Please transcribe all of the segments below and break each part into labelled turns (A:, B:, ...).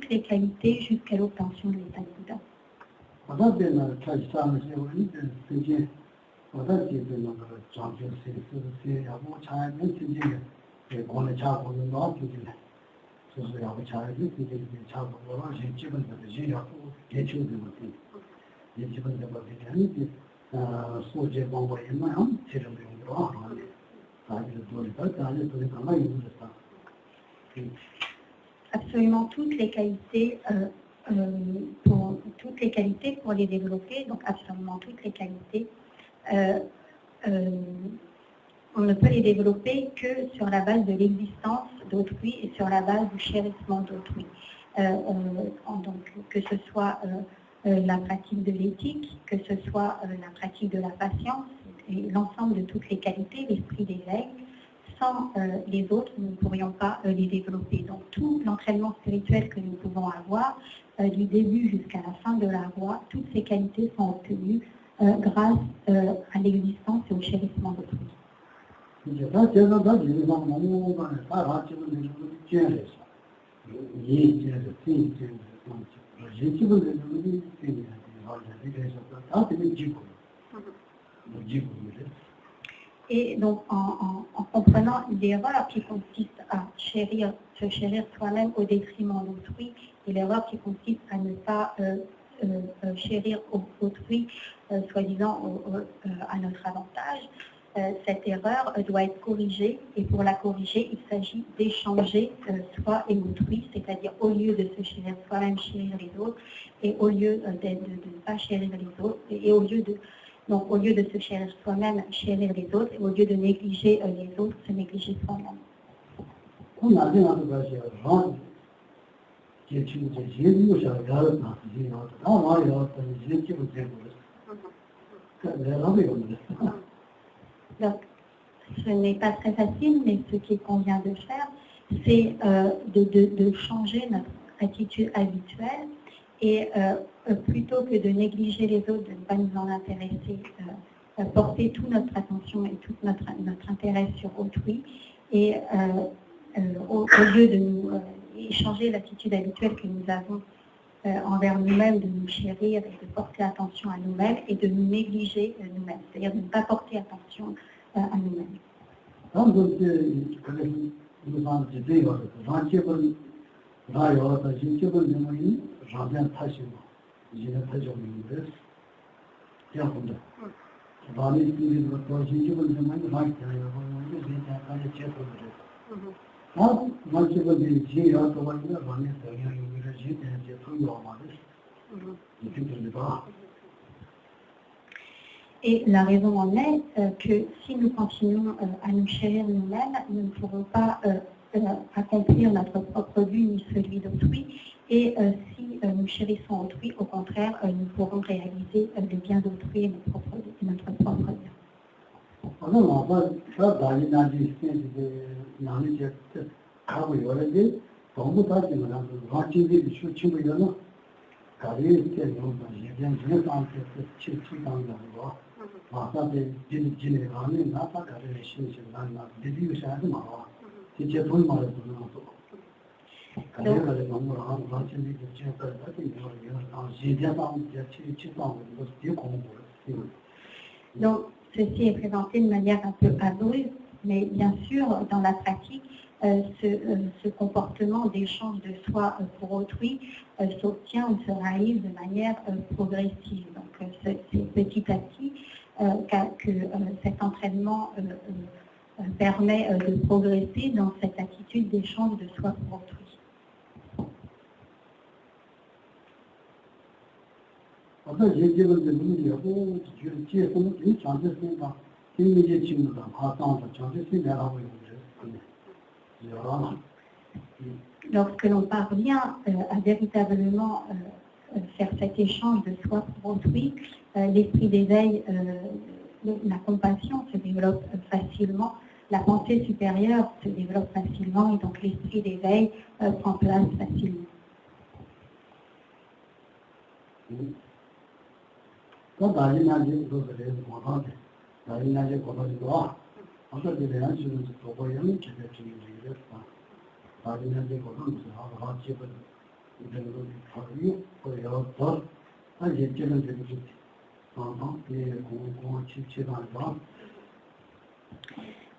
A: toutes les qualités jusqu'à l'obtention de l'état de Bouddha. Absolument toutes les qualités, pour les développer, donc absolument toutes les qualités, on ne peut les développer que sur la base de l'existence d'autrui et sur la base du chérissement d'autrui. Donc que ce soit la pratique de l'éthique, que ce soit la pratique de la patience et l'ensemble de toutes les qualités, l'esprit d'éveil. Sans les autres, nous ne pourrions pas les développer. Donc tout l'entraînement spirituel que nous pouvons avoir, du début jusqu'à la fin de la voie, toutes ces qualités sont obtenues grâce à l'existence et au chérissement d'autrui. Et donc, en comprenant l'erreur qui consiste à se chérir soi-même au détriment d'autrui, et l'erreur qui consiste à ne pas chérir autrui, soi-disant à notre avantage, cette erreur doit être corrigée, et pour la corriger, il s'agit d'échanger soi et autrui, c'est-à-dire au lieu de se chérir soi-même, chérir les autres, et au lieu de ne pas chérir les autres, et au lieu de se chérir soi-même, chérir les autres, et au lieu de négliger les autres, se négliger soi-même. Donc, ce n'est pas très facile, mais ce qu'il convient de faire, c'est de changer notre attitude habituelle et plutôt que de négliger les autres, de ne pas nous en intéresser, porter toute notre attention et tout notre intérêt sur autrui et au lieu de nous changer l'attitude habituelle que nous avons envers nous-mêmes, de nous chérir et de porter attention à nous-mêmes et de nous négliger nous-mêmes, c'est-à-dire de ne pas porter attention à nous-mêmes. Et la raison en est que si nous continuons à nous chérir nous-mêmes, nous ne pourrons pas accomplir notre propre but ni celui d'autrui. Et si nous chérissons autrui, au contraire, nous pourrons réaliser le bien d'autrui et notre propre bien. Donc, ceci est présenté de manière un peu abrupte, mais bien sûr, dans la pratique, ce comportement d'échange de soi pour autrui s'obtient ou se réalise de manière progressive. Donc, c'est petit à petit que cet entraînement permet de progresser dans cette attitude d'échange de soi pour autrui. Lorsque l'on parvient à véritablement faire cet échange de soi pour autrui, l'esprit d'éveil, la compassion se développe facilement, la pensée supérieure se développe facilement et donc l'esprit d'éveil prend place facilement.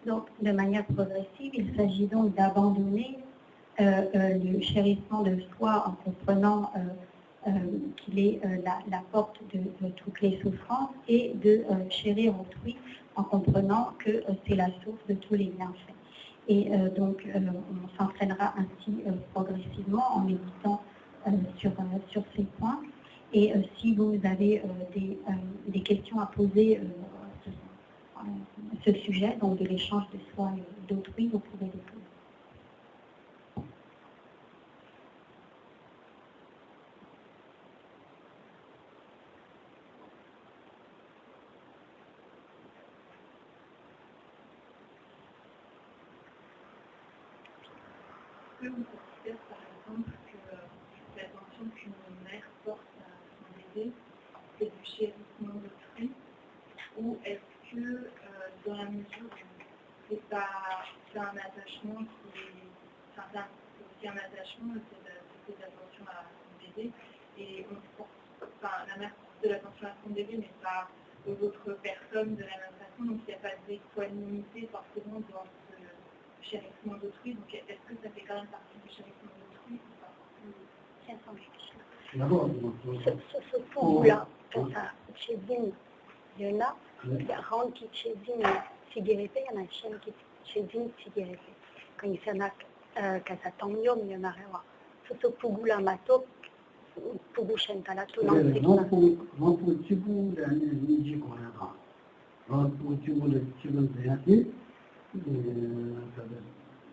A: Donc, de manière progressive, il s'agit donc d'abandonner le chérissement de soi en comprenant qu'il est la porte de toutes les souffrances et de chérir autrui en comprenant que c'est la source de tous les bienfaits. Et donc, on s'entraînera ainsi progressivement en méditant sur ces points. Et si vous avez des questions à poser à ce sujet, donc de l'échange de soi et d'autrui, vous pouvez les poser.
B: Est-ce que on considère par exemple que l'attention qu'une mère porte à son bébé, c'est du chérissement d'autrui, ou est-ce que dans la mesure où c'est un attachement qui est, c'est aussi un attachement, c'est de l'attention à son bébé, et on porte, la mère porte de l'attention à son bébé, mais pas aux autres personnes de la même façon, donc il n'y a pas d'équanimité forcément dans ce chérissement d'autrui, donc est-ce que ça fait quand même partie du chérissement d'autrui ou pas?
C: Ce pouvoir-là, quand ça chézine, il y en a, il y a Rand qui chézine Tigérépé, il y en a un chien qui chézine Tigérépé. Quand il y en a, quand ça tombe, il y en a rien. Ce pouvoir-là, mato, pouvoir chantala, tout le monde.
D: Non, pour Tibou, il y a une musique qu'on a. Non, pour Tibou, le Tibou, il y a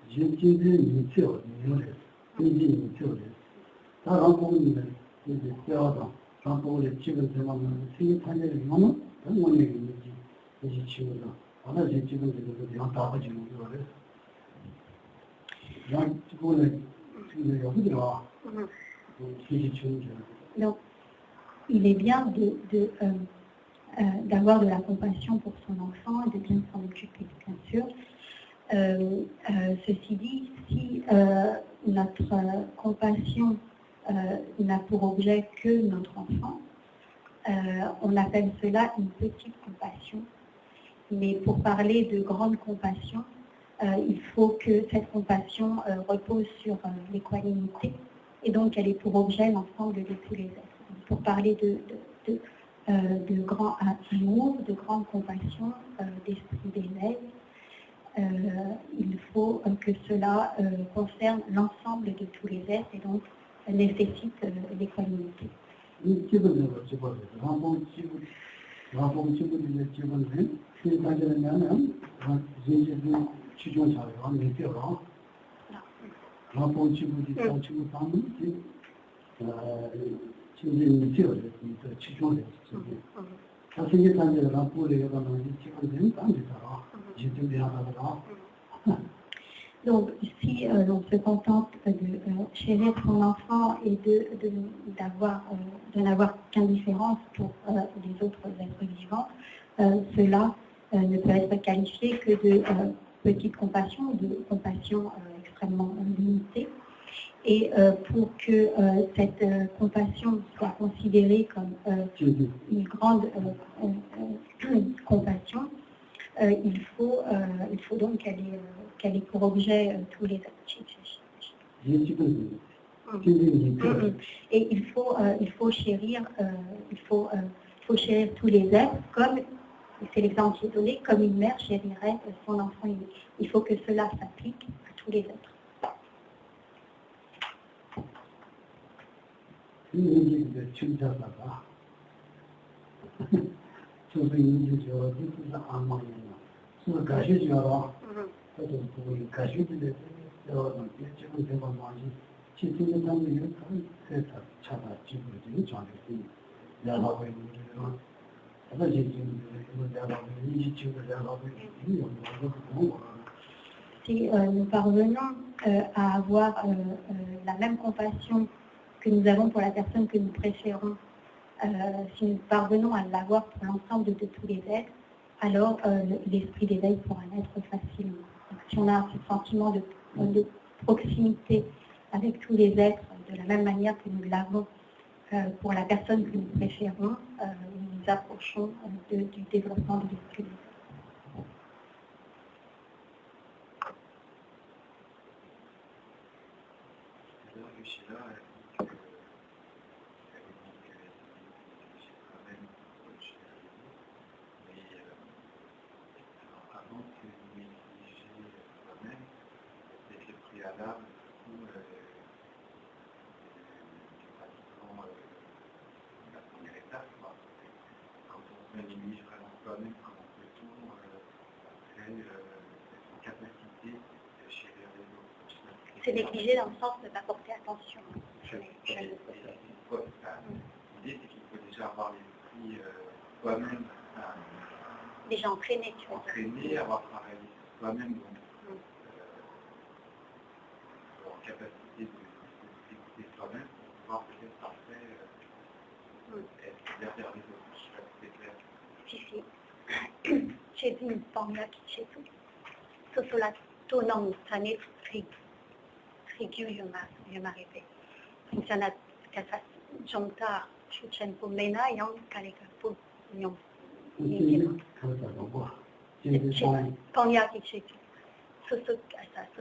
D: j'ai dit une théorie, une théorie. Ça rencontre une théorie. Rencontre les petits de ma maman. Si il prend les mamans, on est une petite. On a des petits de ma maman.
A: Donc, il est bien d'avoir de la compassion pour son enfant et de bien s'en occuper, bien sûr. Ceci dit, si notre compassion n'a pour objet que notre enfant, on appelle cela une petite compassion. Mais pour parler de grande compassion, il faut que cette compassion repose sur l'équanimité et donc elle est pour objet l'ensemble de tous les êtres. Pour parler de grand amour, de grande compassion, d'esprit d'éveil, il faut que cela concerne l'ensemble de tous les êtres et donc nécessite l'équanimité. Donc, si l'on se contente de chérir son enfant et de n'avoir qu'indifférence pour les autres êtres vivants, cela ne peut être qualifié que de petite compassion, de compassion extrêmement limitée. Et pour que cette compassion soit considérée comme une grande compassion, il faut donc qu'elle ait pour objet tous les êtres. Et il faut chérir tous les êtres comme, c'est l'exemple qui est donné, comme une mère chérirait son enfant unique. Il faut que cela s'applique à tous les êtres. Si nous parvenons à avoir la même compassion que nous avons pour la personne que nous préférons, si nous parvenons à l'avoir pour l'ensemble de tous les êtres, alors l'esprit d'éveil pourra naître facilement. Donc, si on a ce sentiment de proximité avec tous les êtres de de la même manière que nous l'avons pour la personne que nous préférons, nous nous approchons du développement de l'esprit. C'est négligé dans le sens de ne pas porter attention.
E: L'idée, c'est qu'il faut déjà avoir l'esprit soi-même.
A: Déjà entraîné, tu vois.
E: Entraîné, avoir travaillé sur soi-même, donc en capacité d'écouter soi-même pour pouvoir peut-être après être derrière les autres. Je sais pas si c'est clair.
A: Si. C'è un po' che c'è tu. Sulla tonong tane trigu yumarebe. Funciona kasa jongta chuchen pomena yang kaleka pu nyong. Panya qui c'è tu.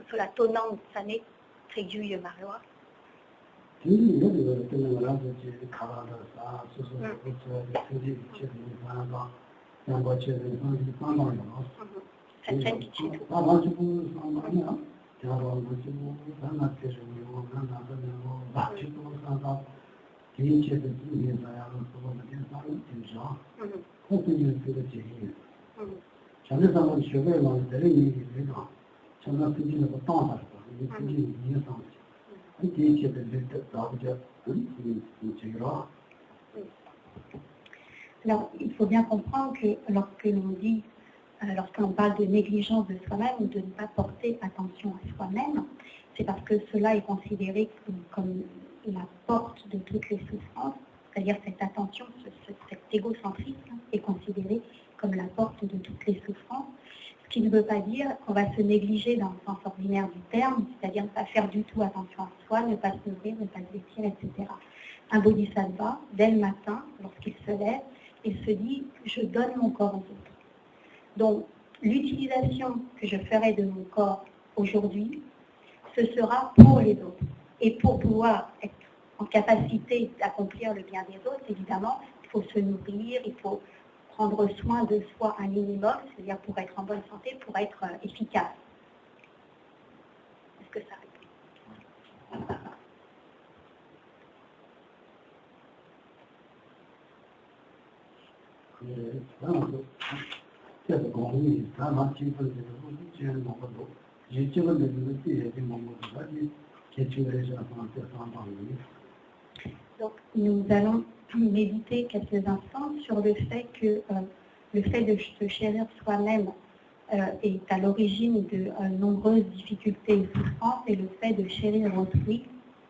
A: Sulla tonong tane trigu yumarwa. Alors, il faut bien comprendre que lorsque l'on dit, lorsqu'on parle de négligence de soi-même ou de ne pas porter attention à soi-même, c'est parce que cela est considéré comme la porte de toutes les souffrances, c'est-à-dire cette attention, cet égocentrisme est considéré comme la porte de toutes les souffrances, ce qui ne veut pas dire qu'on va se négliger dans le sens ordinaire du terme, c'est-à-dire ne pas faire du tout attention à soi, ne pas se nourrir, ne pas se vêtir, etc. Un bodhisattva, dès le matin, lorsqu'il se lève, il se dit « je donne mon corps aux autres ». Donc, l'utilisation que je ferai de mon corps aujourd'hui, ce sera pour les autres. Et pour pouvoir être en capacité d'accomplir le bien des autres, évidemment, il faut se nourrir, il faut prendre soin de soi un minimum, c'est-à-dire pour être en bonne santé, pour être efficace. Est-ce que ça répond? Donc, nous allons méditer quelques instants sur le fait que le fait de se chérir soi-même est à l'origine de nombreuses difficultés et souffrances, et le fait de chérir autrui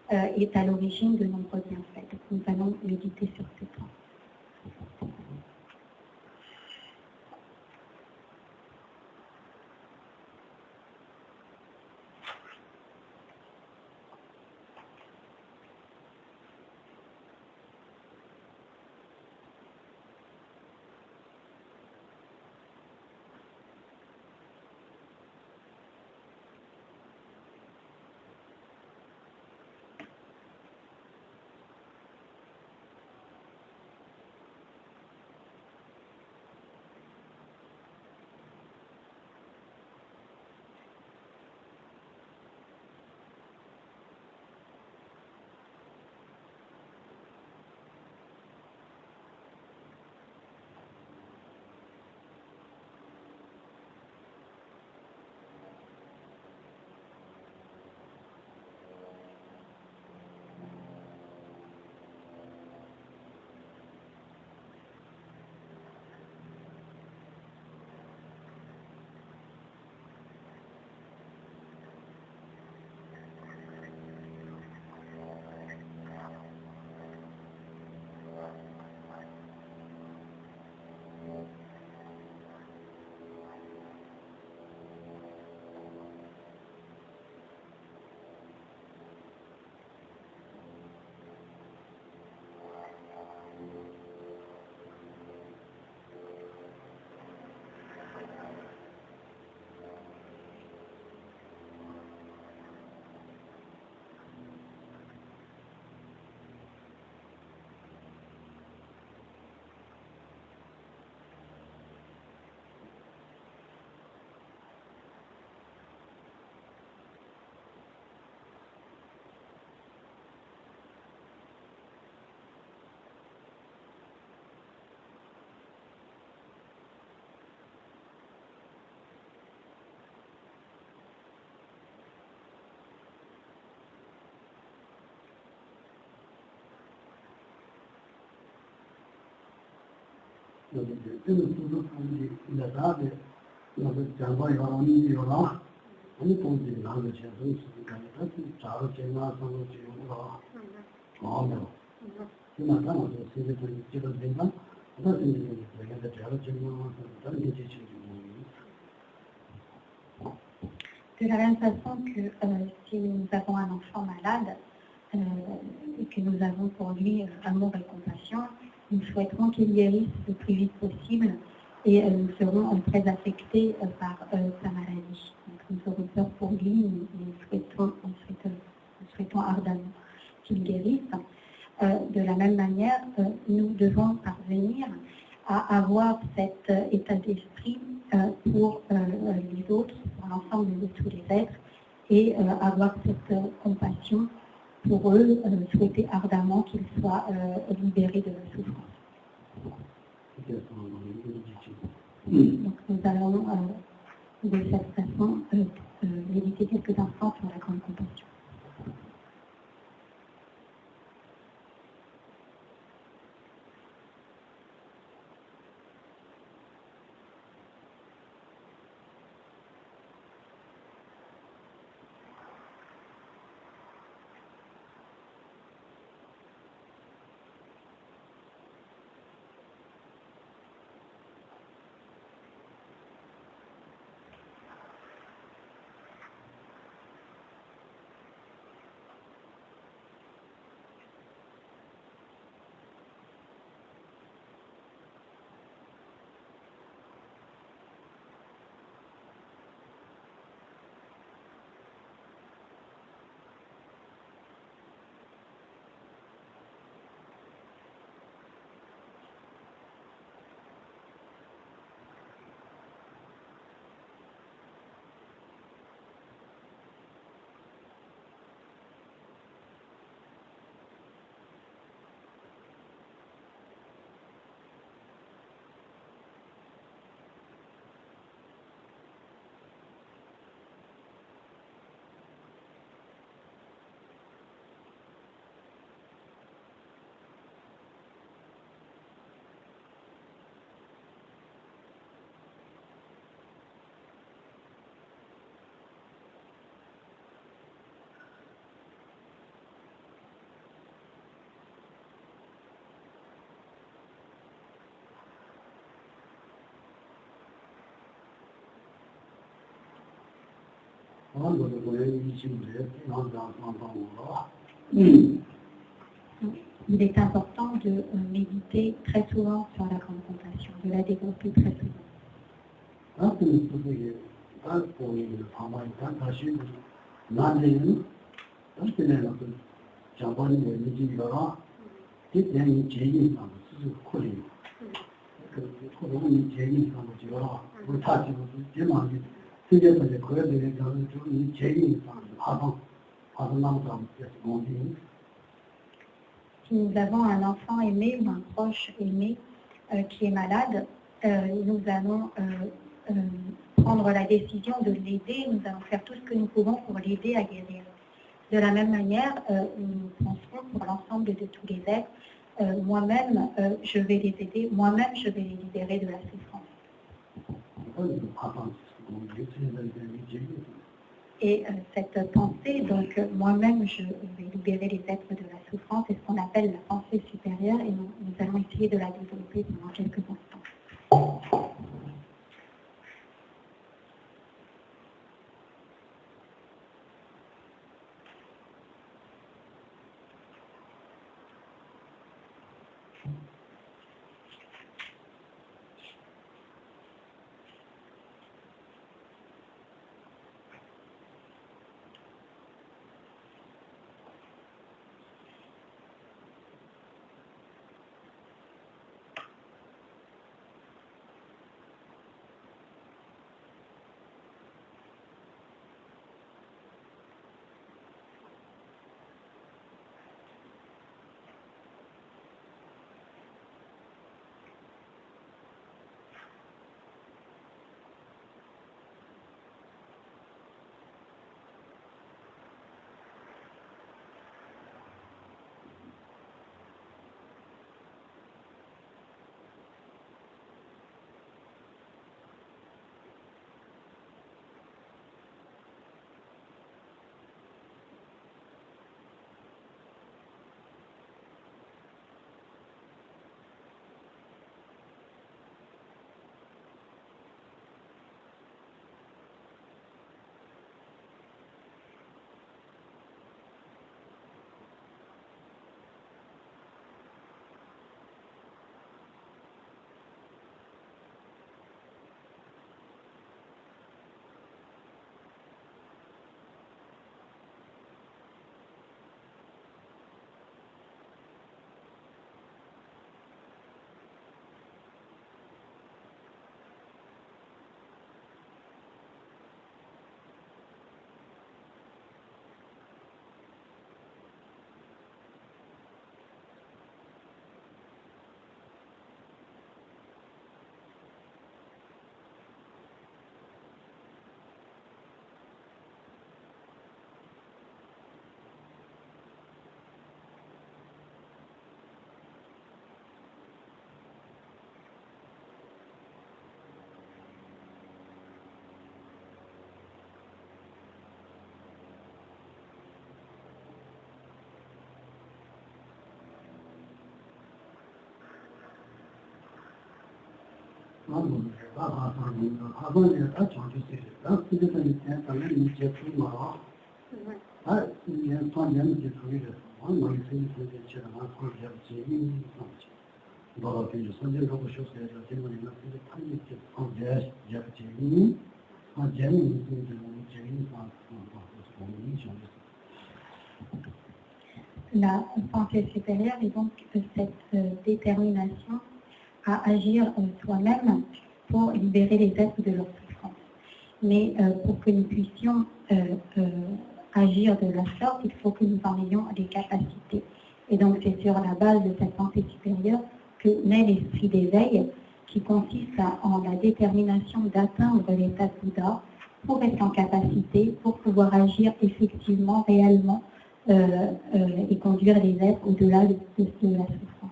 A: est à l'origine de nombreux bienfaits. Donc, nous allons méditer sur ces points.
D: 저는 또 이제 나도 장관이 가는 이유가 아니 본지 나도 제가 있으니까 잘 제가서 지금가 마음으로 지나가는 거 세계적인 지금 된다 어떤 일이 되게 잘 지금은 다른 게 지금
A: De la même façon que si nous avons un enfant malade et que nous avons pour lui amour et compassion, nous souhaiterons qu'il guérisse le plus vite possible et nous serons très affectés par sa maladie. Donc, nous aurons peur pour lui, nous souhaitons ardemment qu'il guérisse. De la même manière, nous devons parvenir à avoir cet état d'esprit pour les autres, pour l'ensemble de tous les êtres, et avoir cette compassion pour eux, souhaiter ardemment qu'ils soient libérés de la souffrance. Donc nous allons de cette façon méditer quelques instants sur la grande compassion. Il est important de méditer très souvent sur la grande compassion, de la développer très souvent. Si nous avons un enfant aimé ou un proche aimé qui est malade, nous allons prendre la décision de l'aider, nous allons faire tout ce que nous pouvons pour l'aider à guérir. De la même manière, nous penserons pour l'ensemble de tous les êtres, moi-même je vais les aider, moi-même je vais les libérer de la souffrance. Et cette pensée, donc moi-même je vais libérer les êtres de la souffrance, c'est ce qu'on appelle la pensée supérieure et nous allons essayer de la développer pendant quelques instants. La pensée supérieure est donc cette détermination à agir soi-même pour libérer les êtres de leur souffrance. Mais pour que nous puissions agir de la sorte, il faut que nous en ayons des capacités. Et donc c'est sur la base de cette pensée supérieure que naît l'esprit d'éveil, qui consiste en la détermination d'atteindre l'état de Bouddha pour être en capacité, pour pouvoir agir effectivement, réellement, et conduire les êtres au-delà de la souffrance.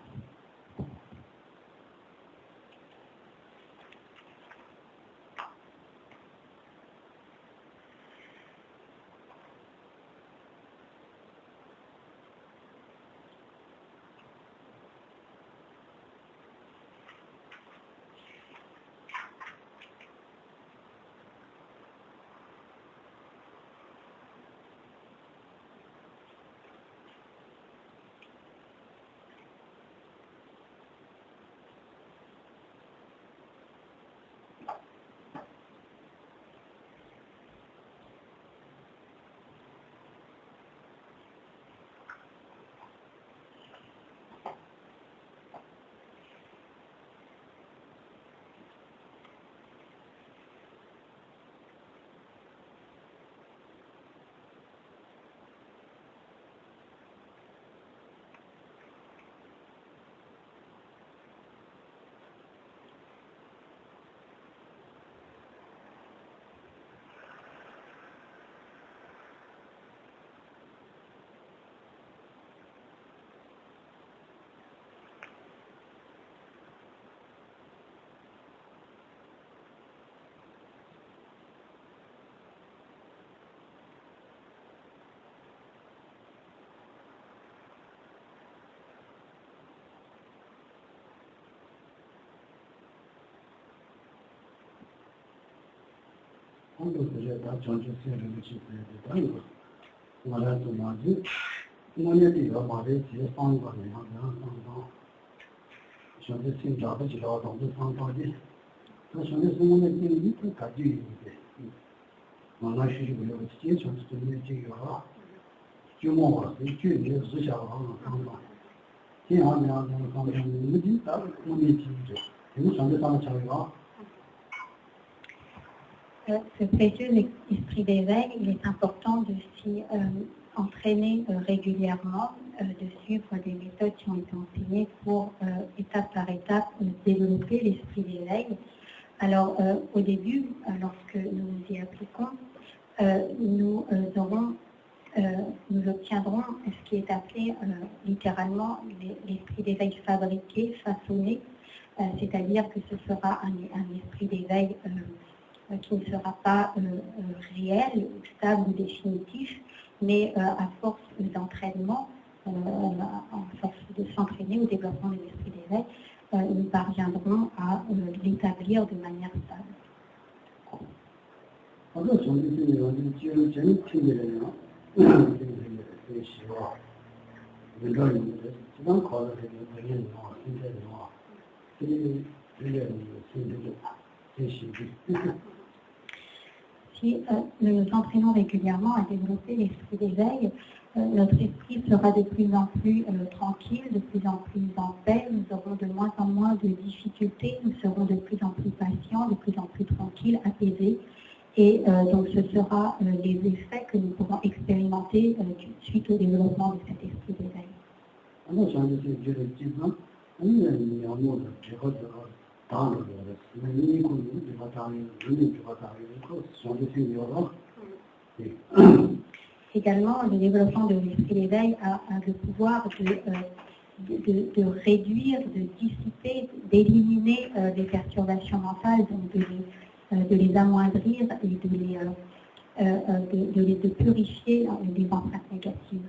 A: Ce précieux esprit d'éveil, il est important de s'y entraîner régulièrement, de suivre des méthodes qui ont été enseignées pour, étape par étape, développer l'esprit d'éveil. Alors, au début, lorsque nous nous y appliquons, nous obtiendrons ce qui est appelé littéralement l'esprit d'éveil fabriqué, façonné, c'est-à-dire que ce sera un esprit d'éveil qui ne sera pas réel, stable ou définitif, mais à force d'entraînement, en force de s'entraîner au développement de l'esprit d'éveil, nous parviendrons à l'établir de manière stable. Si nous nous entraînons régulièrement à développer l'esprit d'éveil, notre esprit sera de plus en plus tranquille, de plus en plus en paix, nous aurons de moins en moins de difficultés, nous serons de plus en plus patients, de plus en plus tranquilles, apaisés. Et donc ce sera les effets que nous pourrons expérimenter suite au développement de cet esprit d'éveil. Également, le développement de l'esprit d'éveil a le pouvoir de réduire, de dissiper, d'éliminer les perturbations mentales, donc de les amoindrir et de purifier les empreintes négatives.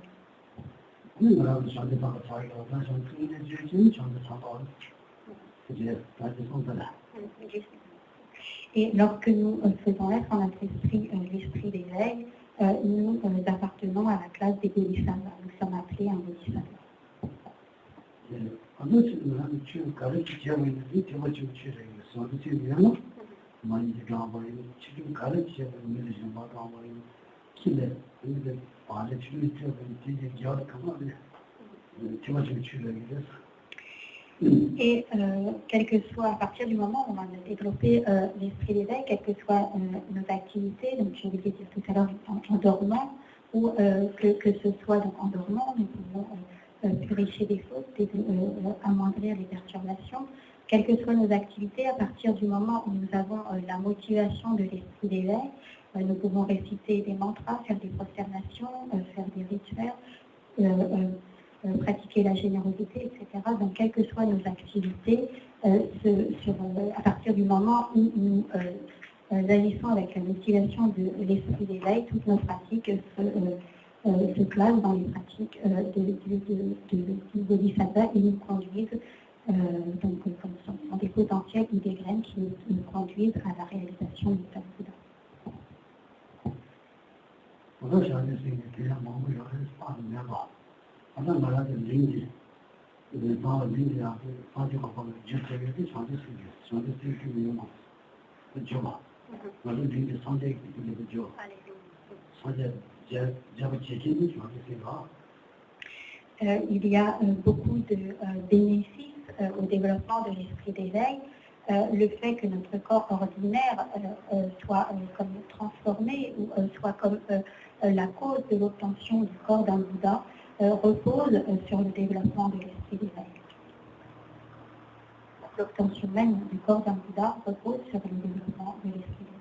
A: Et lorsque nous faisons être en notre esprit l'esprit d'éveil, nous appartenons à la classe des bodhisattvas. Nous sommes appelés un bodhisattva. Et quel que soit, à partir du moment où on a développé l'esprit d'éveil, quelles que soient nos activités, donc je vous l'ai dit tout à l'heure en dormant, ou que ce soit donc en dormant, nous pouvons purifier des fautes, amoindrir les perturbations, quelles que soient nos activités, à partir du moment où nous avons la motivation de l'esprit d'éveil, nous pouvons réciter des mantras, faire des prosternations, faire des rituels, pratiquer la générosité, etc. Donc, quelles que soient nos activités, à partir du moment où nous agissons avec la motivation de l'esprit d'éveil, toutes nos pratiques se classent dans les pratiques du bodhisattva et nous conduisent, donc, comme sont des potentiels ou des graines qui nous conduisent à la réalisation du Tathagata. Il y a beaucoup de bénéfices au développement de l'esprit d'éveil. Le fait que notre corps ordinaire soit comme transformé ou soit comme la cause de l'obtention du corps d'un Bouddha repose sur le développement de l'esprit d'éveil. L'obtention même du corps d'un Bouddha repose sur le développement de l'esprit d'éveil.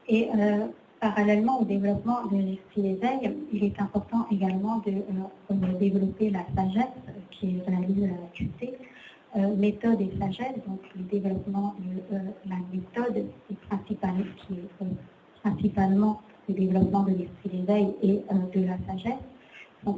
A: Et parallèlement au développement de l'esprit d'éveil, il est important également de développer la sagesse qui est réalisée à l'acuité. Méthode et sagesse, donc le développement de la méthode qui est principalement le développement de l'esprit d'éveil et de la sagesse, sont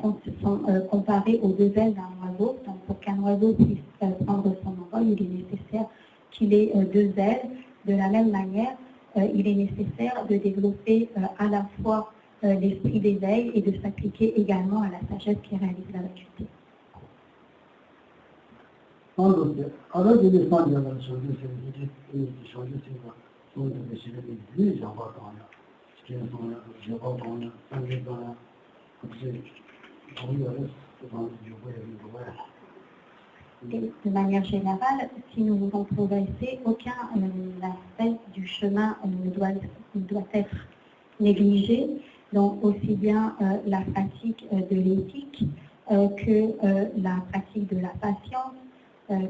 A: comparés aux deux ailes d'un oiseau. Donc pour qu'un oiseau puisse prendre son envol, il est nécessaire qu'il ait deux ailes. De la même manière, il est nécessaire de développer à la fois l'esprit d'éveil et de s'appliquer également à la sagesse qui réalise la vacuité. Et de manière générale, si nous voulons progresser, aucun aspect du chemin ne doit être négligé, donc aussi bien la pratique de l'éthique que la pratique de la patience,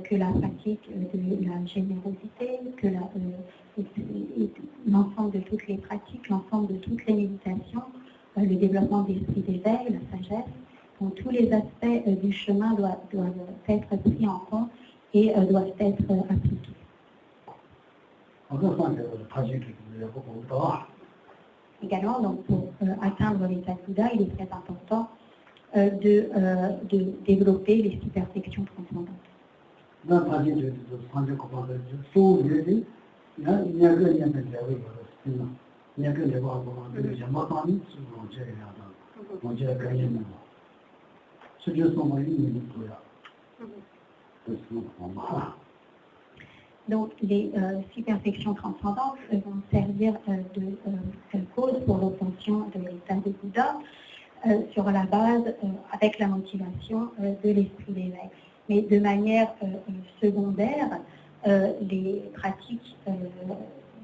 A: que la pratique de la générosité, que l'ensemble de toutes les pratiques, l'ensemble de toutes les méditations, le développement de l'esprit d'éveil, la sagesse. Donc tous les aspects du chemin doivent être pris en compte et doivent être appliqués. Également, donc, pour atteindre l'état de Bouddha, il est très important de développer les six perfections transcendantes. Donc les six perfections transcendantes vont servir de cause pour l'obtention de l'état de Bouddha sur la base, avec la motivation de l'esprit d'éveil. Mais de manière secondaire, les pratiques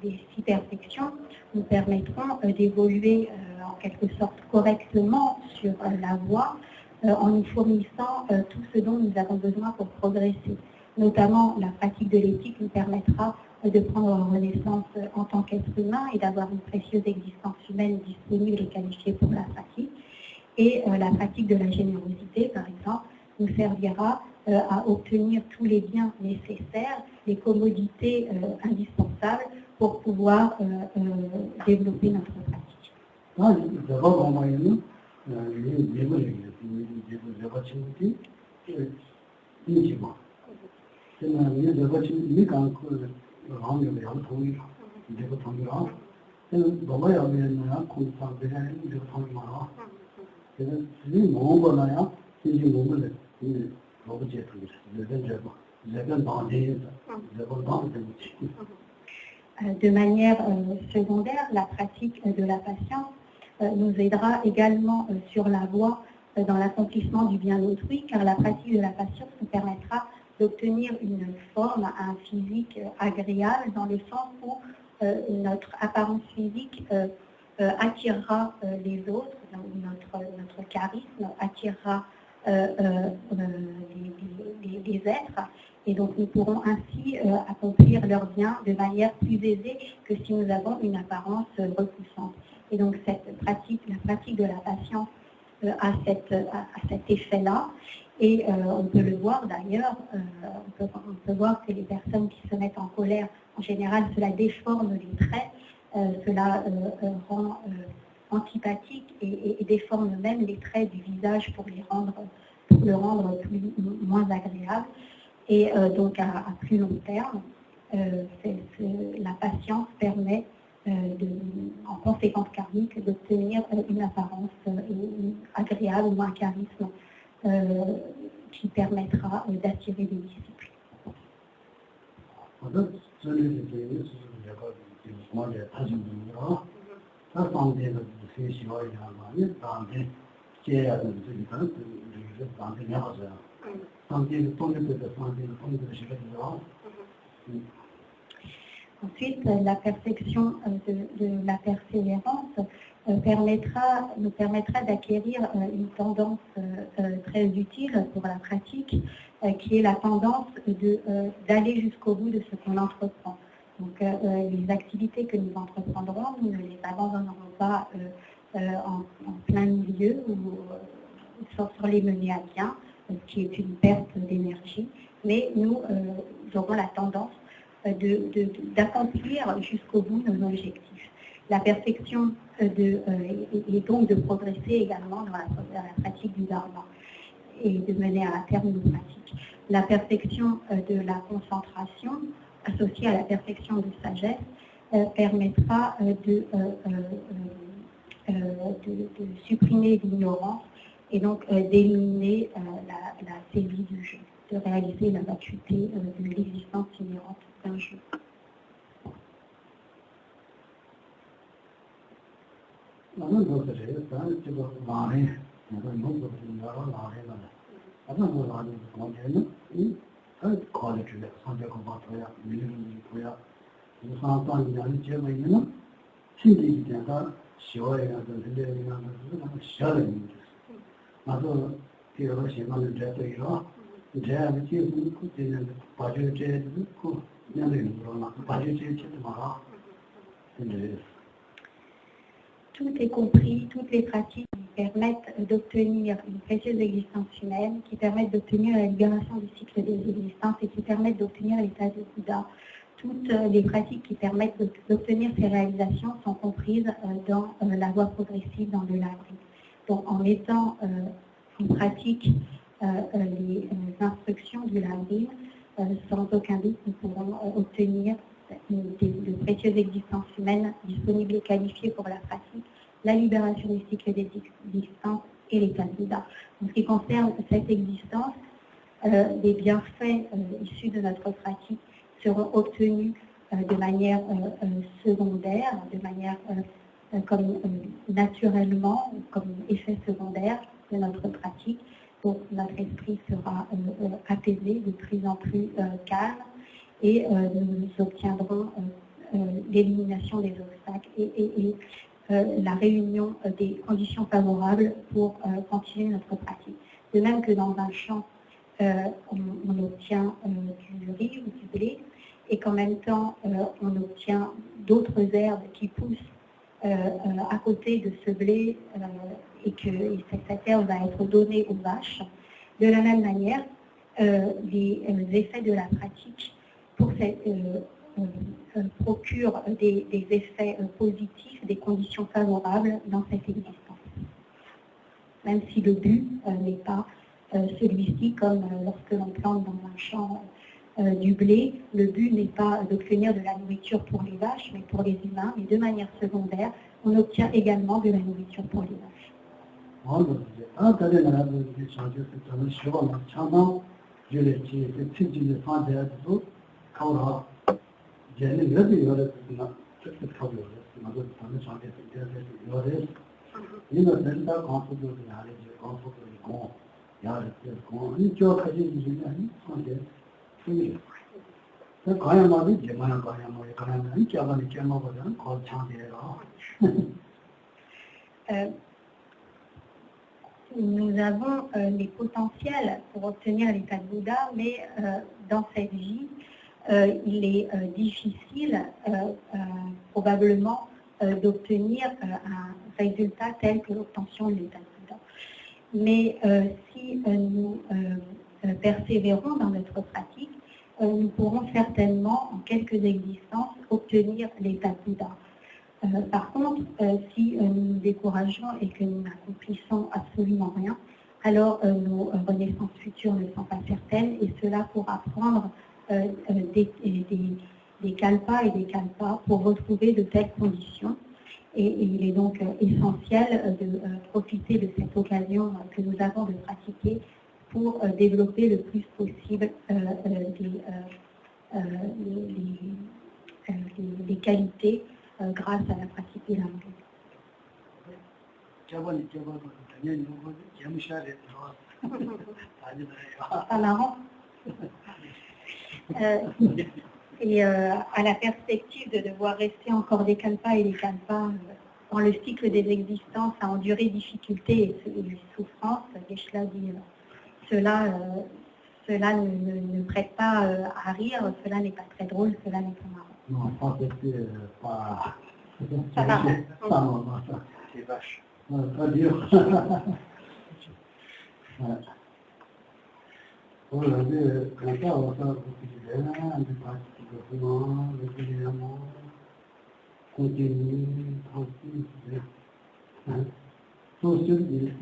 A: des six perfections nous permettront d'évoluer en quelque sorte correctement sur la voie en nous fournissant tout ce dont nous avons besoin pour progresser. Notamment, la pratique de l'éthique nous permettra de prendre renaissance en tant qu'être humain et d'avoir une précieuse existence humaine disponible et qualifiée pour la pratique. Et la pratique de la générosité, par exemple, nous servira à obtenir tous les biens nécessaires, les commodités indispensables pour pouvoir développer notre pratique. De manière secondaire, la pratique de la patience nous aidera également sur la voie dans l'accomplissement du bien d'autrui, car la pratique de la patience nous permettra d'obtenir une forme, un physique agréable, dans le sens où notre apparence physique attirera les autres, donc notre charisme attirera les êtres, et donc nous pourrons ainsi accomplir leur bien de manière plus aisée que si nous avons une apparence repoussante. Et donc cette pratique, la pratique de la patience a cet effet-là, et on peut le voir d'ailleurs, on peut voir que les personnes qui se mettent en colère, en général, cela déforme les traits, cela rend antipathique et déforme même les traits du visage pour le rendre moins agréable. Et donc à plus long terme, la patience permet en conséquence karmique d'obtenir une apparence agréable ou un charisme qui permettra d'attirer des disciples. Ensuite, la perfection de la persévérance nous permettra d'acquérir une tendance très utile pour la pratique, qui est la tendance d'aller jusqu'au bout de ce qu'on entreprend. Donc les activités que nous entreprendrons, nous ne les abandonnerons pas en plein milieu ou sans les mener à bien, ce qui est une perte d'énergie, mais nous aurons la tendance d'accomplir jusqu'au bout nos objectifs. La perfection et donc de progresser également dans la pratique du dharma et de mener à terme nos pratiques. La perfection de la concentration associée à la perfection de sagesse permettra de supprimer l'ignorance et donc d'éliminer la saisie du jeu, de réaliser la vacuité de l'existence inhérente d'un jeu. Tout est compris, toutes les pratiques qui permettent d'obtenir une précieuse existence humaine, qui permettent d'obtenir la libération du cycle des existences et qui permettent d'obtenir l'état de Bouddha. Toutes les pratiques qui permettent d'obtenir ces réalisations sont comprises dans la voie progressive dans le Lavri. Donc en mettant en pratique les instructions du Lavri, sans aucun doute nous pourrons obtenir de précieuses existences humaines disponibles et qualifiées pour la pratique, la libération du cycle des existences et l'état de Bouddha. En ce qui concerne cette existence, les bienfaits issus de notre pratique seront obtenus de manière secondaire, de manière comme naturellement, comme effet secondaire de notre pratique. Donc notre esprit sera apaisé, de plus en plus calme, et nous obtiendrons l'élimination des obstacles et la réunion des conditions favorables pour continuer notre pratique. De même que dans un champ, on obtient du riz ou du blé, et qu'en même temps, on obtient d'autres herbes qui poussent à côté de ce blé et que cette terre va être donnée aux vaches. De la même manière, les effets de la pratique procurent des effets positifs, des conditions favorables dans cette existence. Même si le but n'est pas celui-ci, comme lorsque l'on plante dans un champ du blé, le but n'est pas d'obtenir de la nourriture pour les vaches, mais pour les humains, mais de manière secondaire, on obtient également de la nourriture pour les vaches. Nous avons les potentiels pour obtenir l'état de Bouddha, mais dans cette vie, il est difficile probablement d'obtenir un résultat tel que l'obtention de l'état de Bouddha. Mais si nous persévérons dans notre pratique, nous pourrons certainement, en quelques existences, obtenir l'état de Bouddha. Par contre, si nous nous décourageons et que nous n'accomplissons absolument rien, alors nos renaissances futures ne sont pas certaines et cela pourra prendre des kalpas et des kalpas pour retrouver de telles conditions. Et il est donc essentiel de profiter de cette occasion que nous avons de pratiquer pour développer le plus possible les qualités grâce à la pratique de l'amour. Pas marrant. Et à la perspective de devoir rester encore des kalpas et des kalpas dans le cycle des existences à endurer difficultés et souffrances, Geshe-la dit cela ne prête pas à rire, cela n'est pas très drôle, cela n'est pas marrant.
D: Non, pas marrant.
E: C'est vache.
D: Pas dur. Aujourd'hui, quand ça, on va quotidien, de pratiquement, régulièrement, continue, tranquille. Tout ce qui est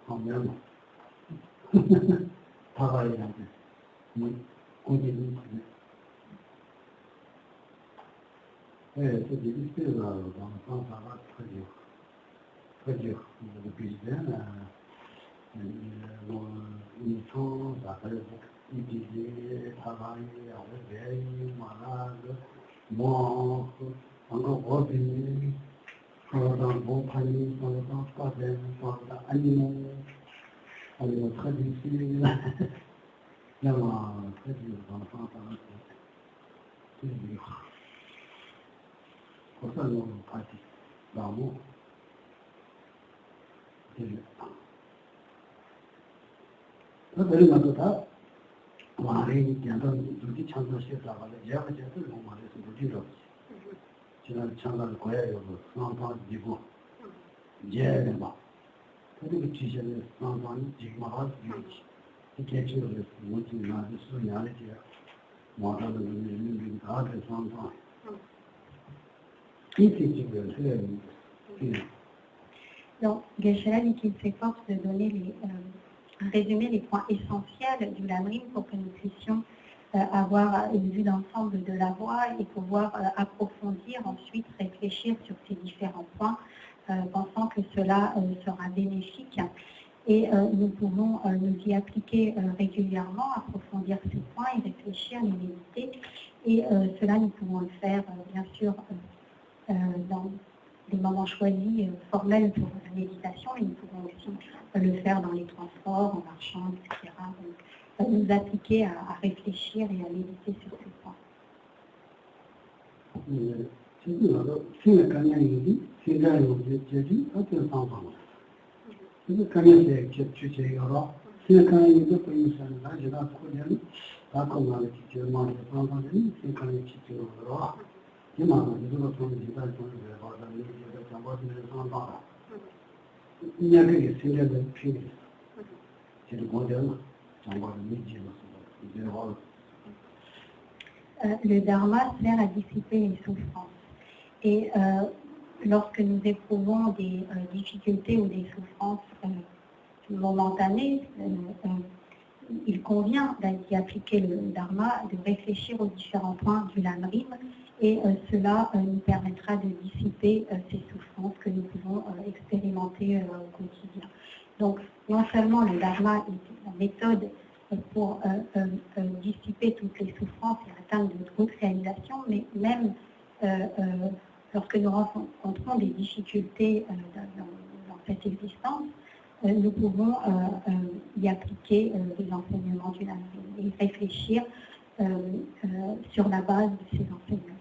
D: en même travailler un peu, continue. C'est difficile dans le sens, ça va très dur. Très dur. Depuis une chose, après, utiliser, travailler, réveil, malade, mort, encore revenir, dans le bon panier, dans le temps troisième, dans l'animaux, très difficile. Vraiment, très dur dans le sens, ça va très dur. Pour ça, nous pratiquons l'amour. 그들이 먼저 다 말이 된다는 두기 창조시다가 예약제도 너무 많아서 무지로 지난 창조를 거야요 상황 지고 예는 막 그리고 지시를 상황 지마가 되지 이게 지금 무슨 나한테 수냐리지 뭐라는 의미는 다들 상황 이게 지금 해야
A: Donc, Geshe-la dit qu'il s'efforce de donner résumer les points essentiels du Lamrim pour que nous puissions avoir une vue d'ensemble de la voie et pouvoir approfondir, ensuite réfléchir sur ces différents points, pensant que cela sera bénéfique. Et nous pouvons nous y appliquer régulièrement, approfondir ces points et réfléchir, les méditer. Et cela, nous pouvons le faire, bien sûr, dans des moments choisis formels pour la méditation, et nous pouvons aussi le faire dans les transports, en marchant, etc. Donc, nous appliquer à réfléchir et à méditer sur ces points.
D: 起码呢，你这个从一般从这个咱们这个讲过是上大了，一年可以成年的平均，就是国家嘛，讲过是没几个是吧？你这个话。
A: Le dharma sert à dissiper les souffrances. Et lorsque nous éprouvons des difficultés ou des souffrances momentanées, il convient d'y appliquer le dharma, de réfléchir aux différents points du lamrim, et cela nous permettra de dissiper ces souffrances que nous pouvons expérimenter au quotidien. Donc, non seulement le dharma est la méthode pour dissiper toutes les souffrances et atteindre de hautes réalisations, mais même lorsque nous rencontrons des difficultés dans cette existence, nous pouvons y appliquer les enseignements du Lamrim et réfléchir sur la base de ces enseignements.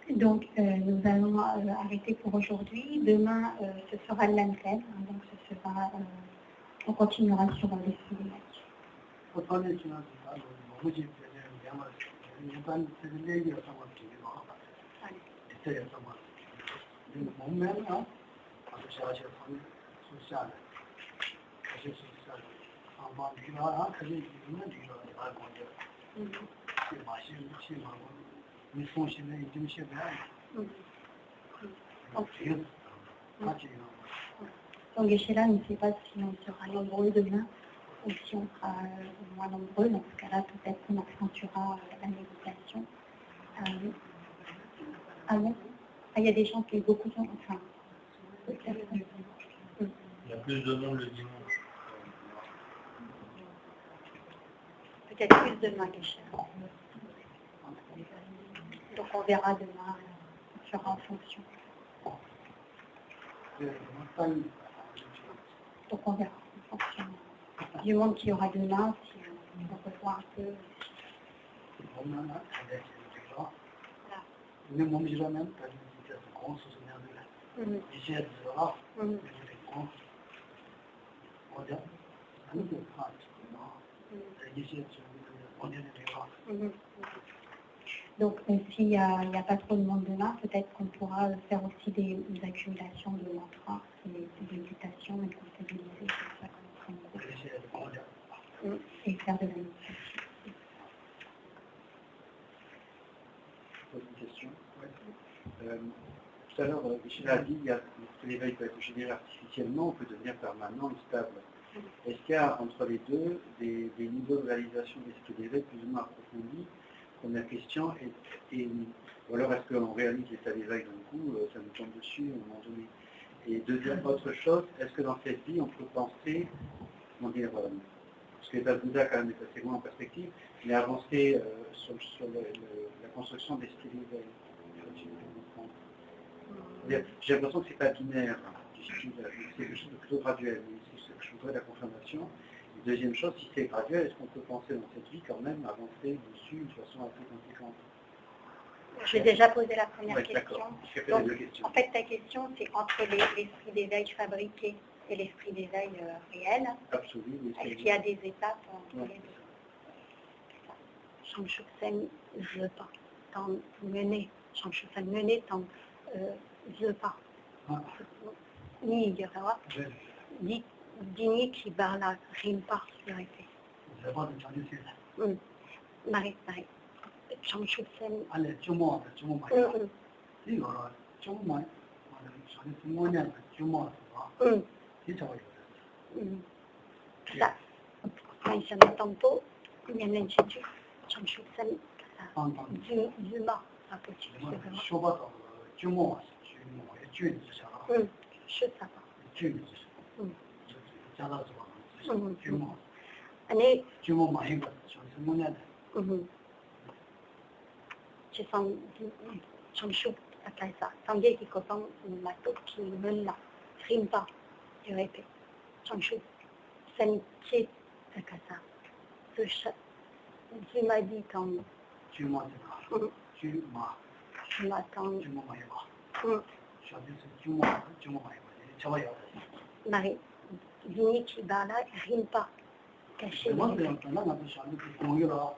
A: Donc, nous allons arrêter pour aujourd'hui. Demain, ce sera le même thème. Donc, ce sera, on continuera sur l'esprit des matchs. Donc, Geshe-la ne sait pas si on sera nombreux demain ou si on sera moins nombreux. Dans ce cas-là, peut-être qu'on accentuera la méditation. Ah bon? Ah, il y a des gens qui ont beaucoup de gens. Enfin,
F: il y a plus de monde le dimanche.
A: Peut-être plus demain, Geshe-la. Donc on verra demain, on fera en fonction. Donc on verra en fonction du monde qu'il y aura demain, si on revoit un peu. Donc s'il n'y a pas trop de monde demain, peut-être qu'on pourra faire aussi des accumulations de mantras et des méditations et comptabiliser ça et faire de la méditation.
E: Une question. Tout à l'heure, Michel a dit que l'éveil peut être généré artificiellement, on peut devenir permanent et stable. Est-ce qu'il y a entre les deux des niveaux de réalisation d'esprit d'éveil plus ou moins approfondis? Première question, ou alors est-ce qu'on réalise l'état d'éveil d'un coup, ça nous tombe dessus à un moment donné? Et deuxième autre chose, est-ce que dans cette vie on peut penser, comment dire, parce que l'état de Bouddha quand même est assez loin en perspective, mais avancer sur la construction d'esprit d'éveil? J'ai l'impression que c'est pas binaire, c'est quelque chose de plutôt graduel, mais je voudrais la confirmation. Et deuxième chose, si c'est graduel, est-ce qu'on peut penser dans cette vie quand même avancer dessus de façon assez conséquente?
A: J'ai déjà posé la première question.
E: Donc,
A: en fait, ta question, c'est entre l'esprit d'éveil fabriqué et l'esprit d'éveil réel.
E: Absolument.
A: Est-ce qu'il y a des étapes entre les deux?
C: Shangshuksen, je veux pas. Tant mener, Shangshuksen mener, tant je veux pas. Ni Yarawa, ni Dini qui barre la rime par vérité. Marie. Shangshuksen.
D: Allez, tu m'as
C: Ça, mentionné tantôt, il y a l'institut, Shangshuksen, Zuma, à petit, c'est vraiment. Je sais pas. Allez. je sens chamchou à Kaisa. Sangue qui cotton mato qui mène là. Rimpa, je répète. Chamchou. Sanité à Kaisa. Tu m'as dit quand.
D: Tu m'as dit. Tu m'as.
C: Tu m'attends.
D: Tu m'as pas. Tu m'as pas.
C: Marie, Vini qui va là, Rimpa. Caché.
D: Moi, c'est un peu là, on a besoin de conduire là.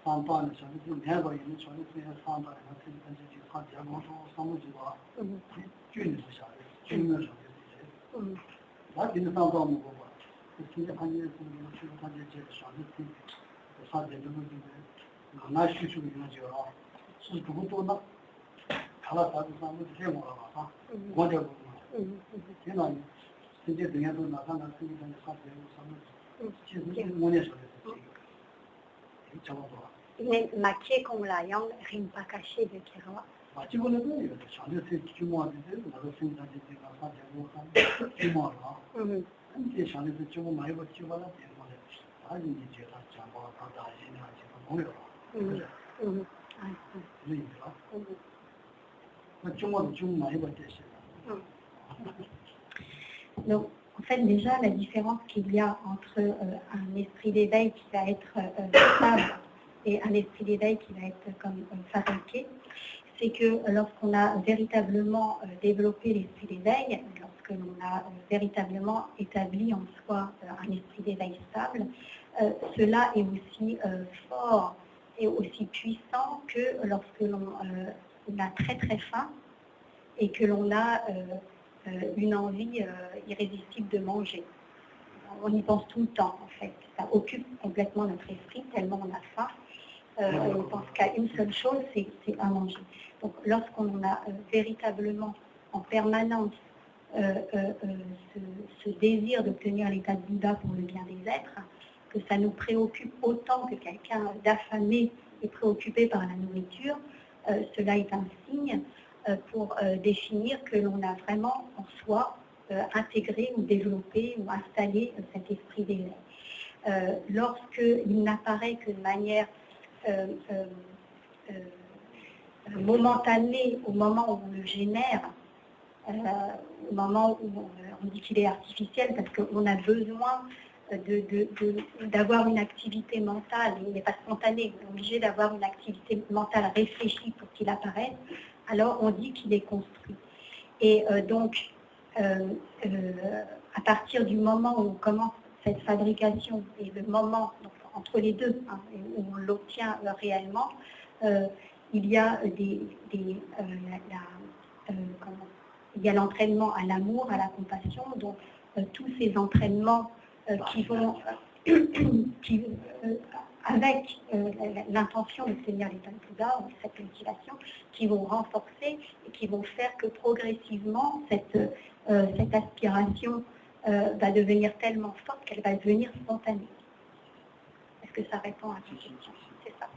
D: Sans pas, on a besoin de bien voir, on a besoin de faire sans pas, on a besoin de faire des choses sans me dire. Tu ne sais pas, tu ne sais pas. Là, tu ne sais pas mon goût. C'est ce qui est pas bien, c'est que je pas dire que ça ne fait pas de nous. On a su sur le dire là. C'est tout le temps. Kala ça ça me fait moi là. Moi je. C'est là. C'est des gens qui n'ont pas de ça, c'est mon échelle.
C: Mais maquillé comme la yann, Rimpa caché de Kirawa.
D: Tu connais bien, c'est tu m'as dit, on a fait une année, tu m'as là. Et j'en ai fait tu m'as eu, tu vas là, ah, il dit, tu vas t'en partager, tu vas mourir. Oui, là. Tu m'as eu,
A: Donc, en fait, déjà, la différence qu'il y a entre un esprit d'éveil qui va être stable et un esprit d'éveil qui va être comme fabriqué, c'est que lorsqu'on a véritablement développé l'esprit d'éveil, lorsque l'on a véritablement établi en soi un esprit d'éveil stable, cela est aussi fort et aussi puissant que lorsque l'on a très très faim et que l'on a une envie irrésistible de manger. On y pense tout le temps, en fait. Ça occupe complètement notre esprit, tellement on a faim. On ne pense qu'à une seule chose, c'est à manger. Donc, lorsqu'on a véritablement, en permanence, ce désir d'obtenir l'état de Bouddha pour le bien des êtres, que ça nous préoccupe autant que quelqu'un d'affamé est préoccupé par la nourriture, cela est un signe pour définir que l'on a vraiment en soi intégré ou développé ou installé cet esprit d'éveil. Lorsqu'il n'apparaît que de manière momentanée au moment où on le génère, au moment où on dit qu'il est artificiel, parce qu'on a besoin d'avoir une activité mentale, il n'est pas spontané, on est obligé d'avoir une activité mentale réfléchie pour qu'il apparaisse, alors on dit qu'il est construit. Et donc, à partir du moment où on commence cette fabrication et le moment, donc, entre les deux, hein, où on l'obtient réellement, il y a il y a l'entraînement à l'amour, à la compassion, donc tous ces entraînements qui vont, avec l'intention d'obtenir l'état de Bouddha, cette cultivation, qui vont renforcer et qui vont faire que progressivement, cette aspiration va devenir tellement forte qu'elle va devenir spontanée. Est-ce que ça répond à ta question? C'est ça.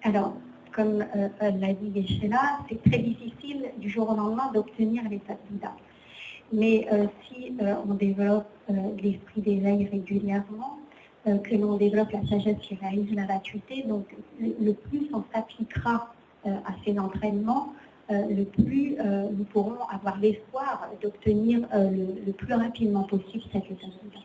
A: Alors, comme l'a dit Geshe-la, c'est très difficile du jour au lendemain d'obtenir l'état de Bouddha. Mais si on développe l'esprit d'éveil régulièrement, que l'on développe la sagesse qui réalise la gratuité, donc le plus on s'appliquera à ces entraînements, le plus nous pourrons avoir l'espoir d'obtenir le plus rapidement possible cet état de Bouddha.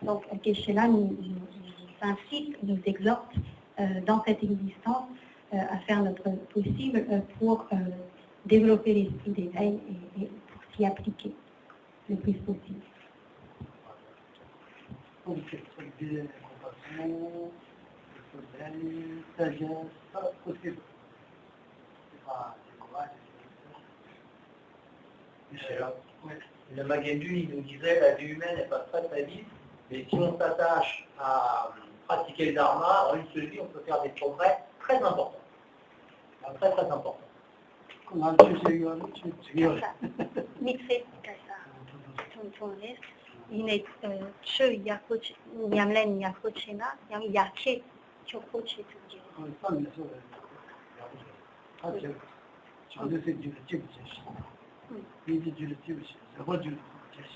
A: Donc, Geshe-la nous incite, nous exhorte dans cette existence à faire notre possible pour développer l'esprit d'éveil et pour s'y appliquer le plus possible.
D: Donc, c'est compassion, sagesse, pas possible. C'est pas courage.
F: Le Magendu, il nous disait la vie humaine n'est pas très très vite, mais si on s'attache à pratiquer le Dharma, en une seule vie, on peut faire des progrès très importants. Très très importants.
A: Mixé,
C: tulis, yine çö yakuç yamlen yakuçina, yam yaki çok hoşçi Türkçe.
D: 上面说的了不起，他这个强调是就是记不清晰，一直就是记不清，什么就是不清晰。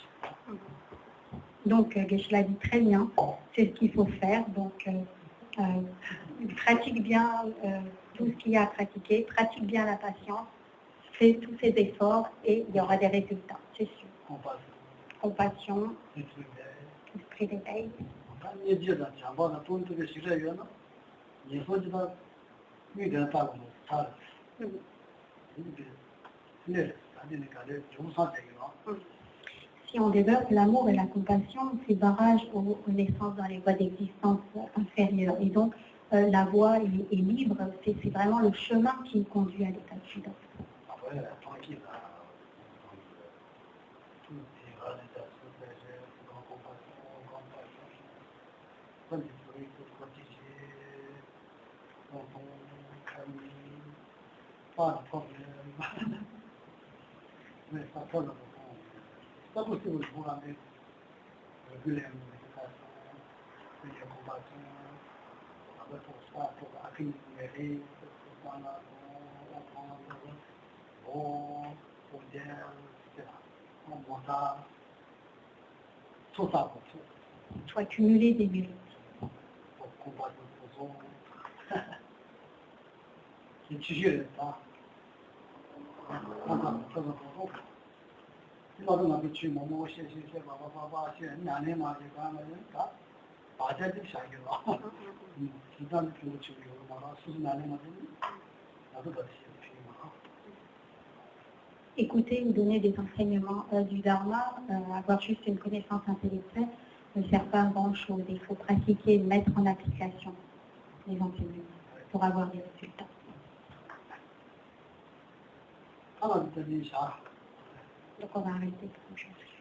A: Donc, Geshe l'a dit très bien, c'est ce qu'il faut faire. Donc, pratique bien tout ce qu'il y a à pratiquer, pratique bien la patience, fais tous ces efforts et il y aura des résultats, c'est sûr. Compassion, esprit d'éveil.
D: 他业界的讲报的都这个学社员呢，以后就他遇见大公司他的，那咱就那感觉有上这个了。
A: Si on développe l'amour et la compassion, c'est barrage aux naissances dans les voies d'existence inférieures. Et donc, la voie est libre, c'est vraiment le chemin qui conduit à l'état suivant.
D: Ça vous c'est vous rendez régulièrement de compassion, avec pour ça, pour accueillir les pour pour dire, etc. On monta, tout ça pour tout.
A: Il faut accumuler des mérites.
D: Pour combattre les autres. C'est toujours le temps. On va faire un peu. 老是那个去某某写叭，写2年嘛，就干了，大家就下去了。实际上就去有嘛，40年嘛，那都写的去嘛。
A: Écouter ou donner des enseignements du Dharma, avoir juste une connaissance intellectuelle, ne sert pas à grand-chose. Il faut pratiquer, mettre en application les enseignements pour avoir des résultats.
D: Alors, vous avez ça.
A: Donc on va arrêter pour aujourd'hui.